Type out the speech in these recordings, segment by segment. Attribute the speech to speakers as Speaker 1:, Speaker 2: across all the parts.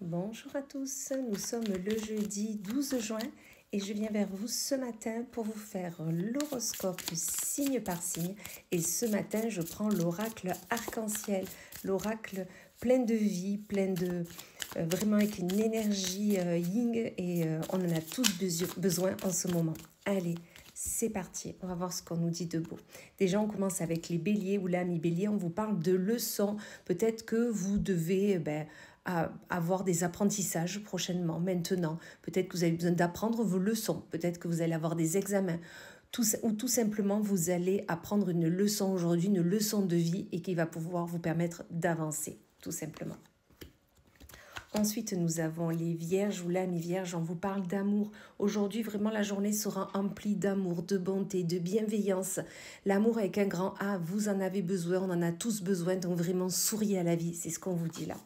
Speaker 1: Bonjour à tous, nous sommes le jeudi 12 juin et je viens vers vous ce matin pour vous faire l'horoscope signe par signe. Et ce matin, je prends l'oracle arc-en-ciel, l'oracle plein de vie, plein de... vraiment avec une énergie yin et on en a tous besoin en ce moment. Allez, c'est parti, on va voir ce qu'on nous dit de beau. Déjà, on commence avec les béliers ou l'ami bélier, on vous parle de leçons. Peut-être que vous devez... à avoir des apprentissages prochainement, maintenant. Peut-être que vous avez besoin d'apprendre vos leçons. Peut-être que vous allez avoir des examens. Ou tout simplement, vous allez apprendre une leçon aujourd'hui, une leçon de vie et qui va pouvoir vous permettre d'avancer, tout simplement. Ensuite, nous avons les vierges ou l'âme vierge, on vous parle d'amour. Aujourd'hui, vraiment, la journée sera emplie d'amour, de bonté, de bienveillance. L'amour avec un grand A, vous en avez besoin, on en a tous besoin, donc vraiment souriez à la vie, c'est ce qu'on vous dit là.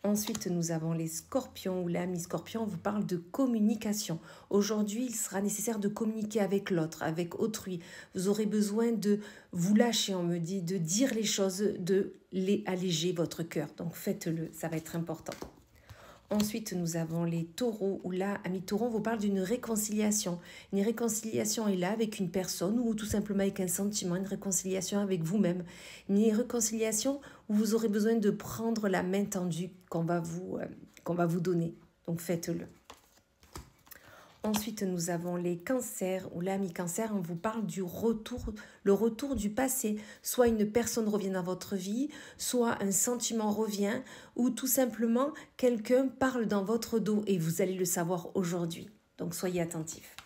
Speaker 1: Ensuite, nous avons les scorpions ou l'ami scorpion, on vous parle de communication. Aujourd'hui, il sera nécessaire de communiquer avec l'autre, avec autrui. Vous aurez besoin de vous lâcher, on me dit, de dire les choses, de les alléger votre cœur. Donc faites-le, ça va être important. Ensuite, nous avons les taureaux, où là, ami taureau, on vous parle d'une réconciliation. Une réconciliation est là avec une personne ou tout simplement avec un sentiment, une réconciliation avec vous-même. Une réconciliation où vous aurez besoin de prendre la main tendue qu'on va vous donner. Donc faites-le. Ensuite, nous avons les cancers, ou l'ami cancer, on vous parle du retour, le retour du passé. Soit une personne revient dans votre vie, soit un sentiment revient, ou tout simplement quelqu'un parle dans votre dos et vous allez le savoir aujourd'hui. Donc soyez attentifs.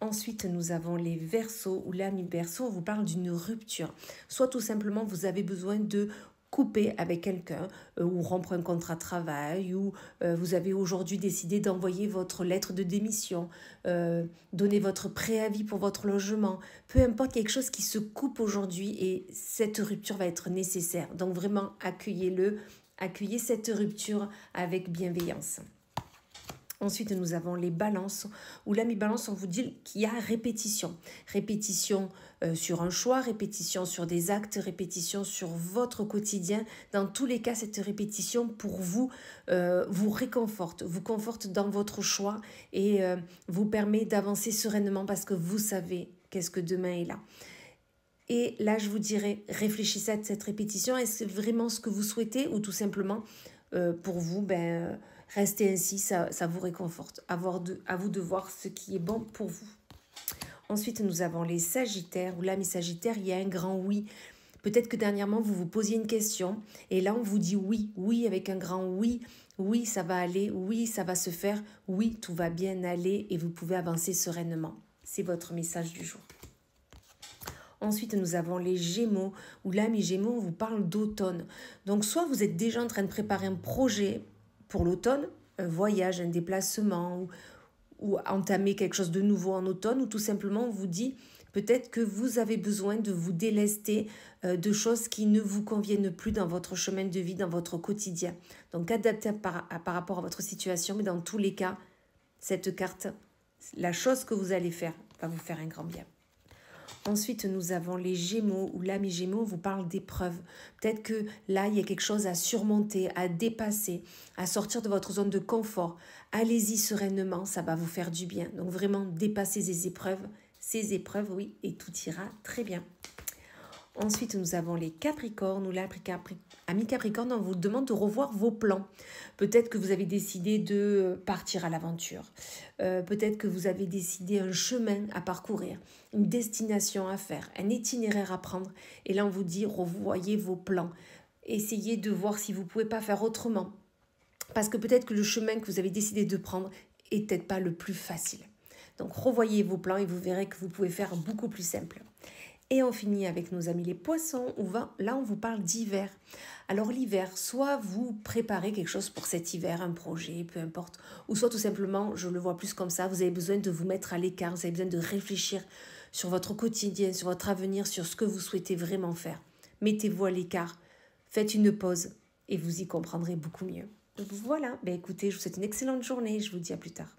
Speaker 1: Ensuite, nous avons les verseaux, ou l'ami verseau, on vous parle d'une rupture. Soit tout simplement, vous avez besoin de couper avec quelqu'un ou rompre un contrat de travail ou vous avez aujourd'hui décidé d'envoyer votre lettre de démission, donner votre préavis pour votre logement, peu importe, quelque chose qui se coupe aujourd'hui et cette rupture va être nécessaire. Donc vraiment, accueillez cette rupture avec bienveillance. Ensuite, nous avons les balances, où l'ami balance, on vous dit qu'il y a répétition. Répétition sur un choix, répétition sur des actes, répétition sur votre quotidien. Dans tous les cas, cette répétition, pour vous, vous réconforte, vous conforte dans votre choix et vous permet d'avancer sereinement parce que vous savez qu'est-ce que demain est là. Et là, je vous dirais, réfléchissez à cette répétition. Est-ce vraiment ce que vous souhaitez ou tout simplement, pour vous, restez ainsi, ça vous réconforte. À vous de voir ce qui est bon pour vous. Ensuite, nous avons les sagittaires, ou l'ami sagittaire, il y a un grand oui. Peut-être que dernièrement, vous vous posiez une question, et là, on vous dit oui, oui, avec un grand oui. Oui, ça va aller, oui, ça va se faire, oui, tout va bien aller, et vous pouvez avancer sereinement. C'est votre message du jour. Ensuite, nous avons les Gémeaux, où l'ami Gémeaux, on vous parle d'automne. Donc, soit vous êtes déjà en train de préparer un projet pour l'automne, un voyage, un déplacement, ou entamer quelque chose de nouveau en automne, ou tout simplement on vous dit peut-être que vous avez besoin de vous délester de choses qui ne vous conviennent plus dans votre chemin de vie, dans votre quotidien. Donc adaptez par rapport à votre situation, mais dans tous les cas, cette carte, la chose que vous allez faire va vous faire un grand bien. Ensuite, nous avons les Gémeaux, ou l'ami Gémeaux vous parle d'épreuves. Peut-être que là, il y a quelque chose à surmonter, à dépasser, à sortir de votre zone de confort. Allez-y sereinement, ça va vous faire du bien. Donc vraiment, dépassez ces épreuves, oui, et tout ira très bien. Ensuite, nous avons les Capricornes, ou l'ami Capricorne, on vous demande de revoir vos plans. Peut-être que vous avez décidé de partir à l'aventure. Peut-être que vous avez décidé un chemin à parcourir, une destination à faire, un itinéraire à prendre. Et là, on vous dit, revoyez vos plans. Essayez de voir si vous ne pouvez pas faire autrement. Parce que peut-être que le chemin que vous avez décidé de prendre n'est peut-être pas le plus facile. Donc, revoyez vos plans et vous verrez que vous pouvez faire beaucoup plus simple. Et on finit avec nos amis les poissons, là on vous parle d'hiver. Alors l'hiver, soit vous préparez quelque chose pour cet hiver, un projet, peu importe, ou soit tout simplement, je le vois plus comme ça, vous avez besoin de vous mettre à l'écart, vous avez besoin de réfléchir sur votre quotidien, sur votre avenir, sur ce que vous souhaitez vraiment faire. Mettez-vous à l'écart, faites une pause et vous y comprendrez beaucoup mieux. Donc voilà, écoutez, je vous souhaite une excellente journée, je vous dis à plus tard.